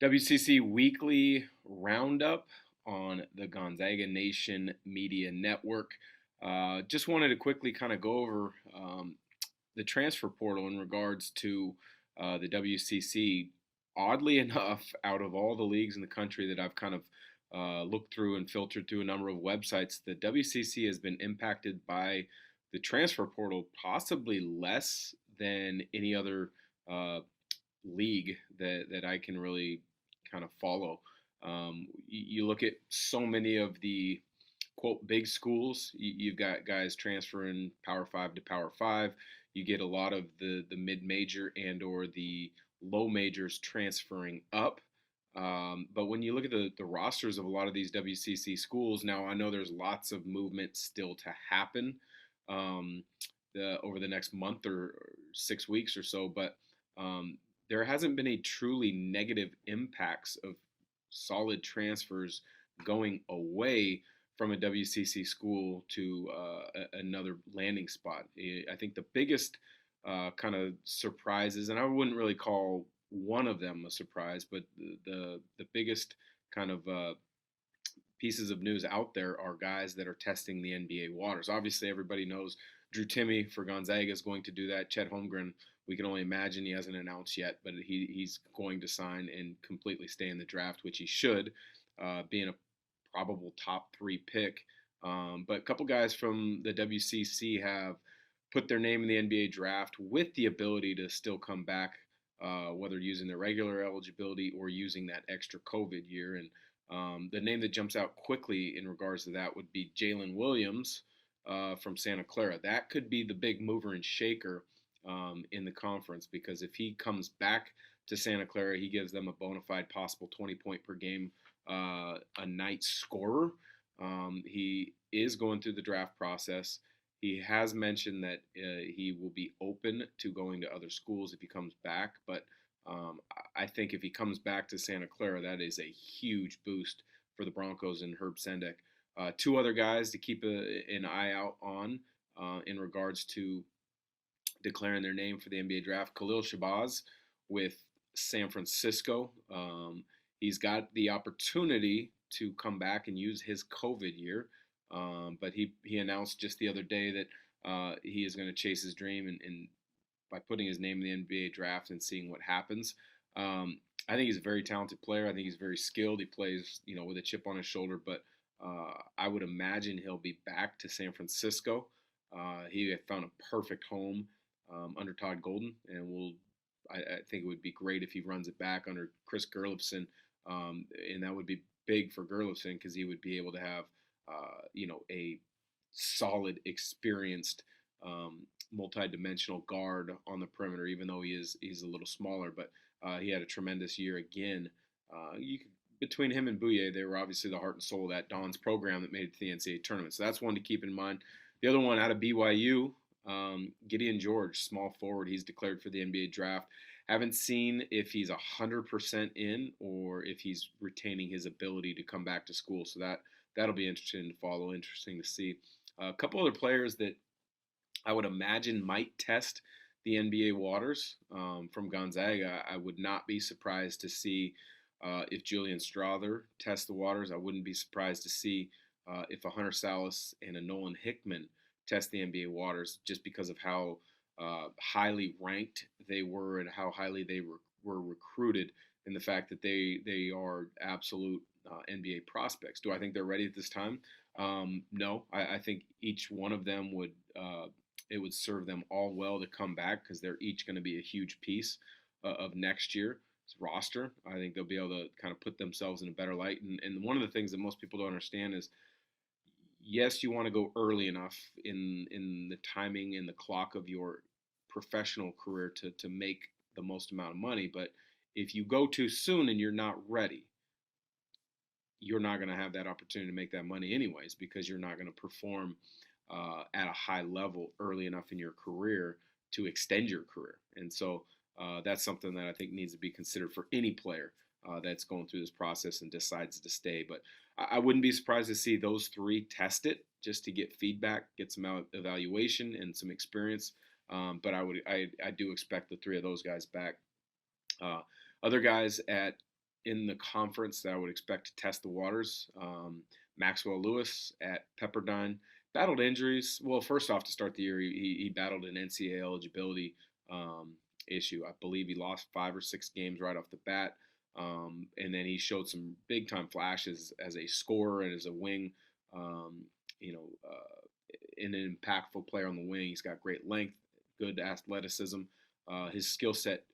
WCC Weekly Roundup on the Gonzaga Nation Media Network. Just wanted to quickly kind of go over the transfer portal in regards to the WCC. Oddly enough, out of all the leagues in the country that I've kind of looked through and filtered through a number of websites, the WCC has been impacted by the transfer portal possibly less than any other uh, league that I can really kind of follow. You look at so many of the quote big schools. You've got guys transferring Power Five to Power Five. You get a lot of the mid major and or the low majors transferring up. But when you look at the rosters of a lot of these WCC schools, now I know there's lots of movement still to happen um, over the next month or 6 weeks or so, but there hasn't been a truly negative impacts of solid transfers going away from a WCC school to another landing spot. I think the biggest kind of surprises, and I wouldn't really call one of them a surprise, but the biggest kind of pieces of news out there are guys that are testing the NBA waters. Obviously, everybody knows Drew Timme for Gonzaga is going to do that. Chet Holmgren, we can only imagine, he hasn't announced yet, but he's going to sign and completely stay in the draft, which he should, being a probable top three pick. But a couple guys from the WCC have put their name in the NBA draft with the ability to still come back, whether using their regular eligibility or using that extra COVID year. And the name that jumps out quickly in regards to that would be Jalen Williams from Santa Clara. That could be the big mover and shaker in the conference, because if he comes back to Santa Clara, he gives them a bona fide possible 20 point per game a night scorer. He is going through the draft process. He has mentioned that he will be open to going to other schools if he comes back, but I think if he comes back to Santa Clara, that is a huge boost for the Broncos and Herb Sendek. Two other guys to keep an eye out on in regards to declaring their name for the NBA draft. Khalil Shabazz with San Francisco. He's got the opportunity to come back and use his COVID year, but he announced just the other day that he is going to chase his dream and by putting his name in the NBA draft and seeing what happens. I think he's a very talented player. I think he's very skilled. He plays, with a chip on his shoulder. But I would imagine he'll be back to San Francisco. He had found a perfect home under Todd Golden, and I think it would be great if he runs it back under Chris Gerlofson, and that would be big for Gerlofson because he would be able to have, a solid, experienced, multi-dimensional guard on the perimeter. Even though he's a little smaller, but he had a tremendous year again. Between him and Bouye, they were obviously the heart and soul of that Don's program that made it to the NCAA tournament. So that's one to keep in mind. The other one out of BYU, Gideon George, small forward. He's declared for the NBA draft. Haven't seen if he's 100% in or if he's retaining his ability to come back to school. So that'll be interesting to follow, interesting to see. A couple other players that I would imagine might test the NBA waters from Gonzaga. I would not be surprised to see if Julian Strother tests the waters. I wouldn't be surprised to see if a Hunter Salas and a Nolan Hickman test the NBA waters, just because of how highly ranked they were and how highly they were recruited, and the fact that they are absolute NBA prospects. Do I think they're ready at this time? No, I think each one of them would it would serve them all well to come back, because they're each going to be a huge piece of next year's roster. I think they'll be able to kind of put themselves in a better light. And one of the things that most people don't understand is, yes, you want to go early enough in the timing and the clock of your professional career to make the most amount of money. But if you go too soon and you're not ready, you're not going to have that opportunity to make that money anyways, because you're not going to perform at a high level early enough in your career to extend your career. And so that's something that I think needs to be considered for any player that's going through this process and decides to stay. But I wouldn't be surprised to see those three test it just to get feedback, get some evaluation and some experience. But I do expect the three of those guys back. Other guys at in the conference that I would expect to test the waters. Maxwell Lewis at Pepperdine battled injuries. Well, first off, to start the year, he battled an NCAA eligibility um, issue. I believe he lost 5 or 6 games right off the bat. And then he showed some big time flashes as a scorer and as a wing, um, you know, an impactful player on the wing. He's got great length, good athleticism. His skill set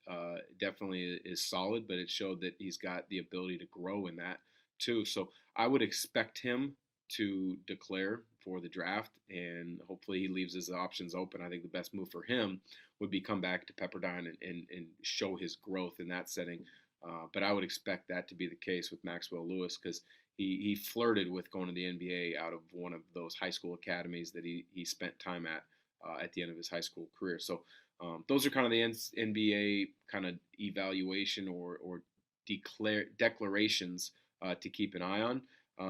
definitely is solid, but it showed that he's got the ability to grow in that too. So I would expect him to declare for the draft, and hopefully he leaves his options open. I think the best move for him would be come back to Pepperdine and show his growth in that setting. But I would expect that to be the case with Maxwell Lewis because he flirted with going to the NBA out of one of those high school academies that he spent time at the end of his high school career. So those are kind of the NBA kind of evaluation or declarations to keep an eye on.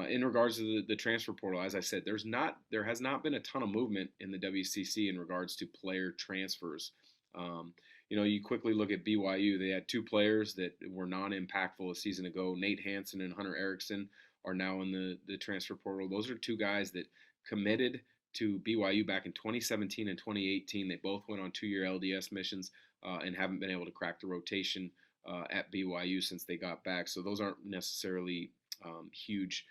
In regards to the transfer portal, as I said, there has not been a ton of movement in the WCC in regards to player transfers. Um, you quickly look at BYU. They had 2 players that were non-impactful a season ago. Nate Hansen and Hunter Erickson are now in the transfer portal. Those are 2 guys that committed to BYU back in 2017 and 2018. They both went on 2-year LDS missions and haven't been able to crack the rotation at BYU since they got back. So those aren't necessarily huge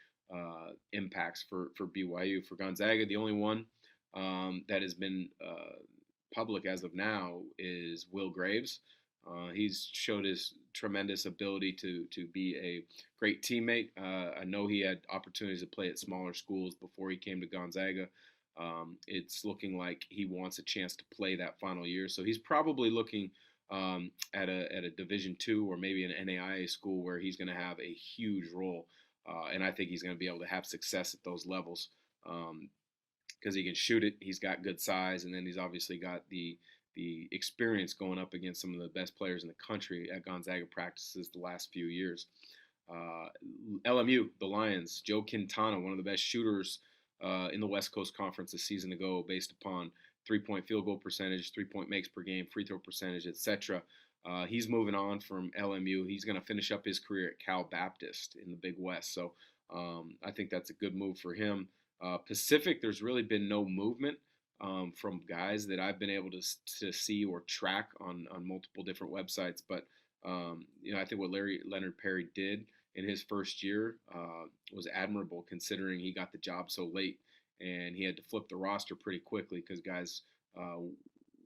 impacts for BYU. For Gonzaga, the only one that has been public as of now is Will Graves. He's showed his tremendous ability to be a great teammate. I know he had opportunities to play at smaller schools before he came to Gonzaga. It's looking like he wants a chance to play that final year, so he's probably looking at a Division II or maybe an NAIA school where he's going to have a huge role, and I think he's going to be able to have success at those levels. Because he can shoot it. He's got good size, and then he's obviously got the experience going up against some of the best players in the country at Gonzaga practices the last few years. LMU, the Lions, Joe Quintana, one of the best shooters in the West Coast Conference a season ago, based upon 3-point field goal percentage, 3-point makes per game, free throw percentage, etc. He's moving on from LMU. He's going to finish up his career at Cal Baptist in the Big West. So I think that's a good move for him. Pacific, there's really been no movement from guys that I've been able to see or track on multiple different websites. But I think what Leonard Perry did in his first year was admirable, considering he got the job so late and he had to flip the roster pretty quickly because guys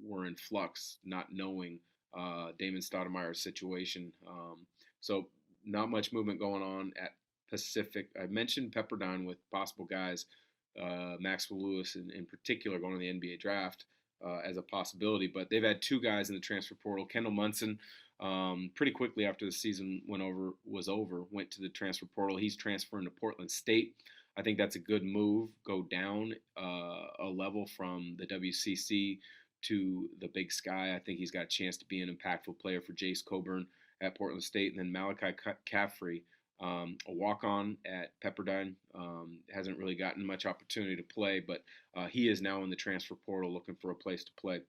were in flux, not knowing Damon Stoudemire's situation. So not much movement going on at Pacific. I mentioned Pepperdine with possible guys, Maxwell Lewis in particular, going to the NBA draft as a possibility. But they've had 2 guys in the transfer portal. Kendall Munson, pretty quickly after the season was over, went to the transfer portal. He's transferring to Portland State. I think that's a good move. Go down a level from the WCC to the Big Sky. I think he's got a chance to be an impactful player for Jace Coburn at Portland State. And then Malachi Caffrey, a walk-on at Pepperdine, hasn't really gotten much opportunity to play, but he is now in the transfer portal looking for a place to play.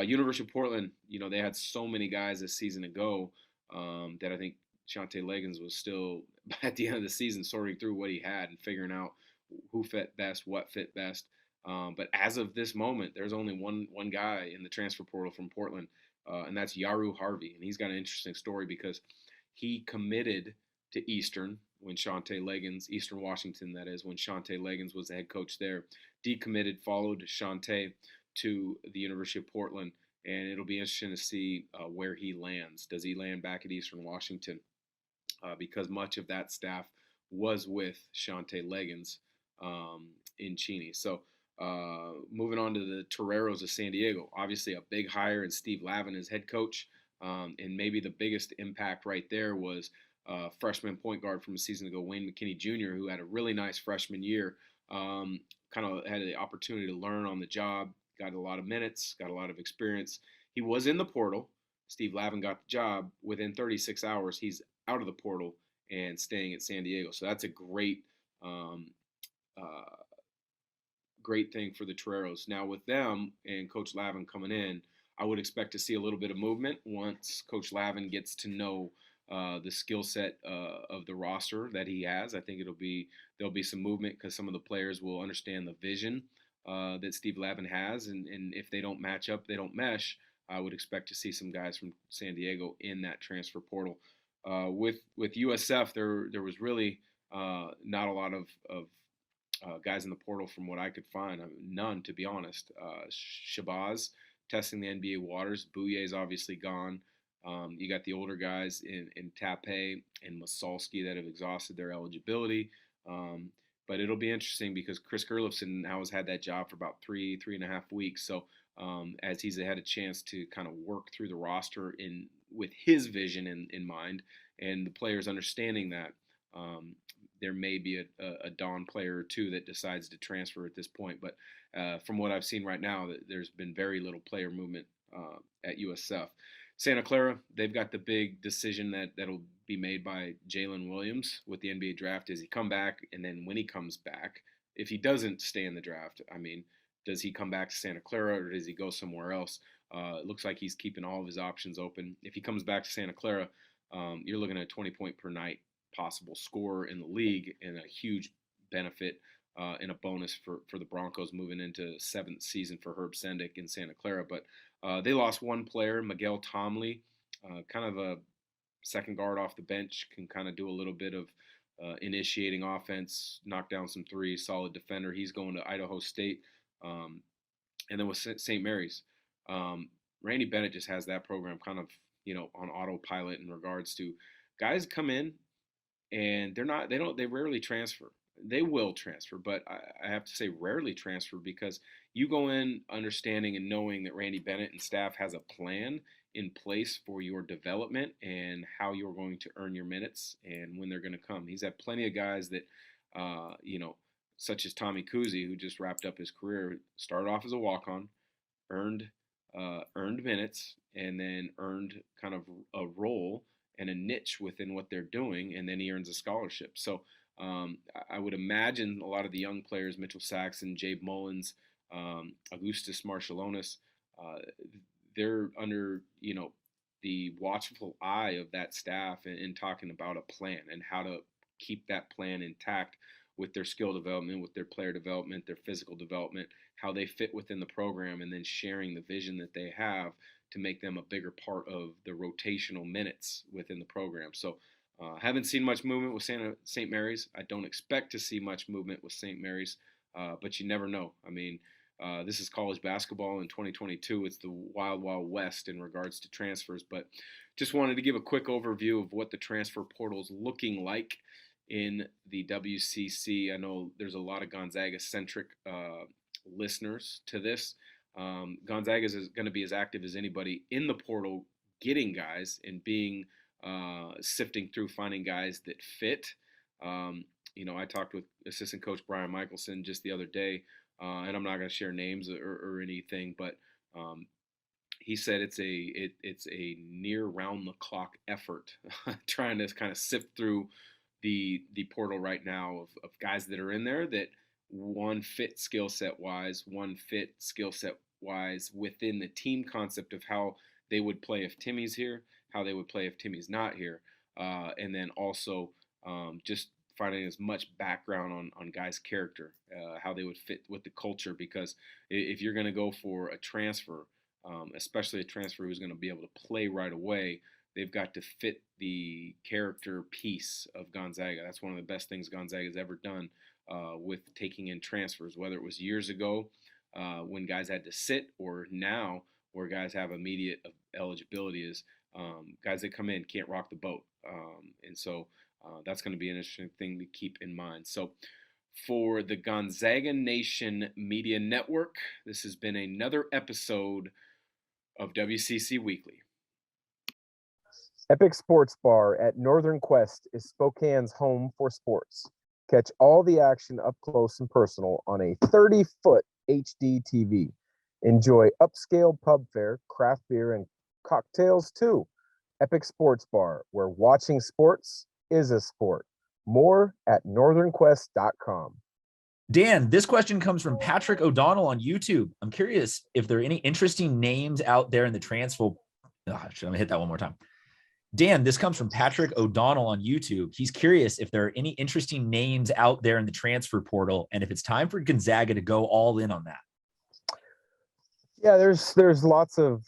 University of Portland, they had so many guys this season ago that I think Shante Leggins was still, at the end of the season, sorting through what he had and figuring out who fit best, what fit best. But as of this moment, there's only one guy in the transfer portal from Portland, and that's Yaru Harvey. And he's got an interesting story because he committed to Eastern Washington, that is, when Shante Leggins was the head coach there. Decommitted, followed Shante to the University of Portland, and it'll be interesting to see where he lands. Does he land back at Eastern Washington? Because much of that staff was with Shante Leggins in Cheney. So moving on to the Toreros of San Diego, obviously a big hire in Steve Lavin as head coach, and maybe the biggest impact right there was freshman point guard from a season ago, Wayne McKinney Jr., who had a really nice freshman year, kind of had the opportunity to learn on the job, got a lot of minutes, got a lot of experience. He was in the portal. Steve Lavin got the job. Within 36 hours, he's out of the portal and staying at San Diego. So that's a great thing for the Toreros. Now with them and Coach Lavin coming in, I would expect to see a little bit of movement once Coach Lavin gets to know the skill set of the roster that he has. I think there'll be some movement because some of the players will understand the vision that Steve Lavin has, and if they don't match up, they don't mesh. I would expect to see some guys from San Diego in that transfer portal. With USF, there was really not a lot of guys in the portal from what I could find. I mean, none, to be honest. Shabazz testing the NBA waters. Bouyer's obviously gone. You got the older guys in Tape and Masalski that have exhausted their eligibility. But it'll be interesting because Chris Gerlofson now has had that job for about three and a half weeks. So as he's had a chance to kind of work through the roster with his vision in mind, and the players understanding that, there may be a Don player or two that decides to transfer at this point. But from what I've seen right now, there's been very little player movement at USF. Santa Clara, they've got the big decision that'll be made by Jalen Williams with the NBA draft. Does he come back? And then when he comes back, if he doesn't stay in the draft, I mean, does he come back to Santa Clara or does he go somewhere else? It looks like he's keeping all of his options open. If he comes back to Santa Clara, you're looking at a 20 point per night possible scorer in the league and a huge benefit and a bonus for the Broncos moving into seventh season for Herb Sendick in Santa Clara. But they lost one player, Miguel Tomley, kind of a second guard off the bench, can kind of do a little bit of initiating offense, knock down some threes, solid defender. He's going to Idaho State. And then with St. Mary's, Randy Bennett just has that program kind of, on autopilot in regards to guys come in and they rarely transfer. They will transfer, but I have to say rarely transfer because you go in understanding and knowing that Randy Bennett and staff has a plan in place for your development and how you're going to earn your minutes and when they're going to come. He's had plenty of guys that, such as Tommy Kuzi, who just wrapped up his career, started off as a walk-on, earned minutes, and then earned kind of a role and a niche within what they're doing, and then he earns a scholarship. So I would imagine a lot of the young players, Mitchell Saxon, Jabe Mullins, Augustus Marshallonis, they're under, the watchful eye of that staff and talking about a plan and how to keep that plan intact with their skill development, with their player development, their physical development, how they fit within the program, and then sharing the vision that they have to make them a bigger part of the rotational minutes within the program. So haven't seen much movement with St. Mary's. I don't expect to see much movement with St. Mary's, but you never know. I mean, this is college basketball in 2022. It's the wild, wild west in regards to transfers. But just wanted to give a quick overview of what the transfer portal is looking like in the WCC. I know there's a lot of Gonzaga-centric listeners to this. Gonzaga is going to be as active as anybody in the portal, getting guys and being sifting through, finding guys that fit. I talked with assistant coach Brian Michelson just the other day, and I'm not going to share names or anything, but he said it's a near round the clock effort trying to kind of sift through the portal right now of guys that are in there that one fit skill set wise within the team concept of how they would play if Timmy's here, how they would play if Timmy's not here, and then also just finding as much background on guys' character, how they would fit with the culture. Because if you're going to go for a transfer, especially a transfer who's going to be able to play right away, they've got to fit the character piece of Gonzaga. That's one of the best things Gonzaga's ever done with taking in transfers, whether it was years ago when guys had to sit, or now where guys have immediate eligibility, is guys that come in can't rock the boat. And so that's going to be an interesting thing to keep in mind. So for the Gonzaga Nation Media Network, this has been another episode of WCC Weekly. Epic Sports Bar at Northern Quest is Spokane's home for sports. Catch all the action up close and personal on a 30-foot HD TV. Enjoy upscale pub fare, craft beer, and cocktails too. Epic Sports Bar, where watching sports is a sport. More at northernquest.com. Dan, this question comes from Patrick O'Donnell on YouTube. I'm curious if there are any interesting names out there in the transfer. I'm going to hit that one more time. Dan, this comes from Patrick O'Donnell on YouTube. He's curious if there are any interesting names out there in the transfer portal and if it's time for Gonzaga to go all in on that. Yeah, there's lots of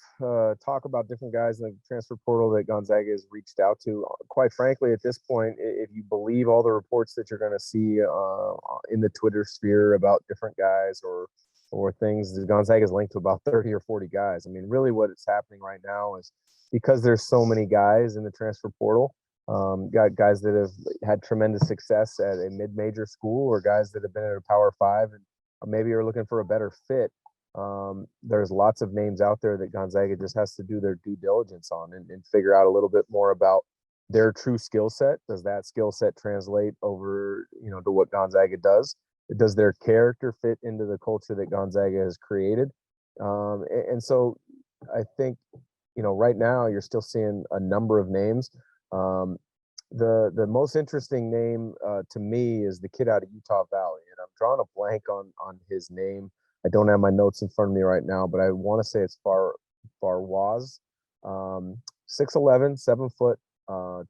talk about different guys in the transfer portal that Gonzaga has reached out to. Quite frankly, at this point, if you believe all the reports that you're going to see in the Twitter sphere about different guys or things, Gonzaga is linked to about 30 or 40 guys. I mean, really what is happening right now is because there's so many guys in the transfer portal, got guys that have had tremendous success at a mid-major school or guys that have been at a Power 5 and maybe are looking for a better fit. There's lots of names out there that Gonzaga just has to do their due diligence on and figure out a little bit more about their true skill set. Does that skill set translate over, to what Gonzaga does? Does their character fit into the culture that Gonzaga has created? And so I think, right now you're still seeing a number of names. The most interesting name to me is the kid out of Utah Valley, and I'm drawing a blank on his name. I don't have my notes in front of me right now, but I want to say it's Farwaz. 6'11", 7 foot,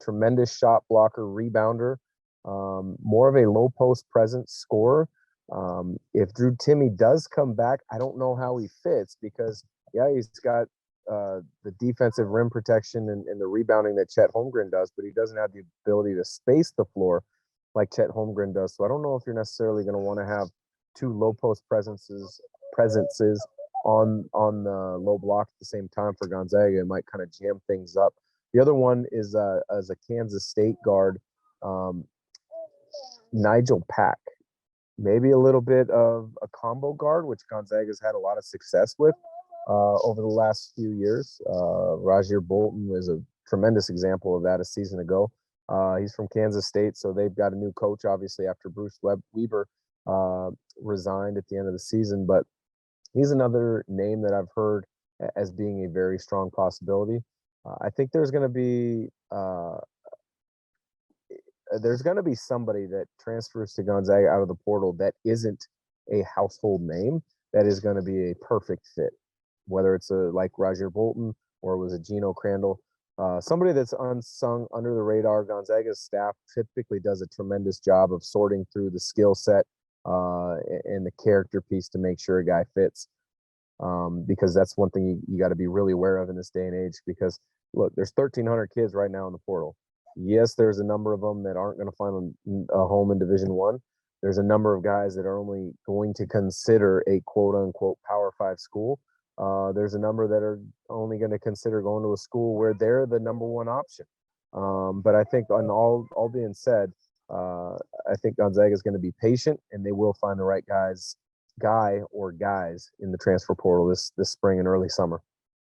tremendous shot blocker, rebounder, more of a low post presence scorer. If Drew Timme does come back, I don't know how he fits because, he's got the defensive rim protection and the rebounding that Chet Holmgren does, but he doesn't have the ability to space the floor like Chet Holmgren does. So I don't know if you're necessarily going to want to have two low post presences on the low block at the same time for Gonzaga. It might kind of jam things up. The other one is as a Kansas State guard, Nigel Pack. Maybe a little bit of a combo guard, which Gonzaga's had a lot of success with over the last few years. Rajir Bolton is a tremendous example of that a season ago. He's from Kansas State, so they've got a new coach, obviously, after Bruce Weber resigned at the end of the season. But he's another name that I've heard as being a very strong possibility. I think there's going to be somebody that transfers to Gonzaga out of the portal that isn't a household name that is going to be a perfect fit, whether it's like Rajir Bolton or it was a Geno Crandall. Somebody that's unsung, under the radar. Gonzaga's staff typically does a tremendous job of sorting through the skill set and the character piece to make sure a guy fits, because that's one thing you got to be really aware of in this day and age. Because look, there's 1,300 kids right now in the portal. Yes, there's a number of them that aren't going to find a home in Division I. There's a number of guys that are only going to consider a quote-unquote Power 5 school. There's a number that are only going to consider going to a school where they're the number one option. But I think on all being said, I think Gonzaga is going to be patient, and they will find the right guy or guys in the transfer portal this spring and early summer.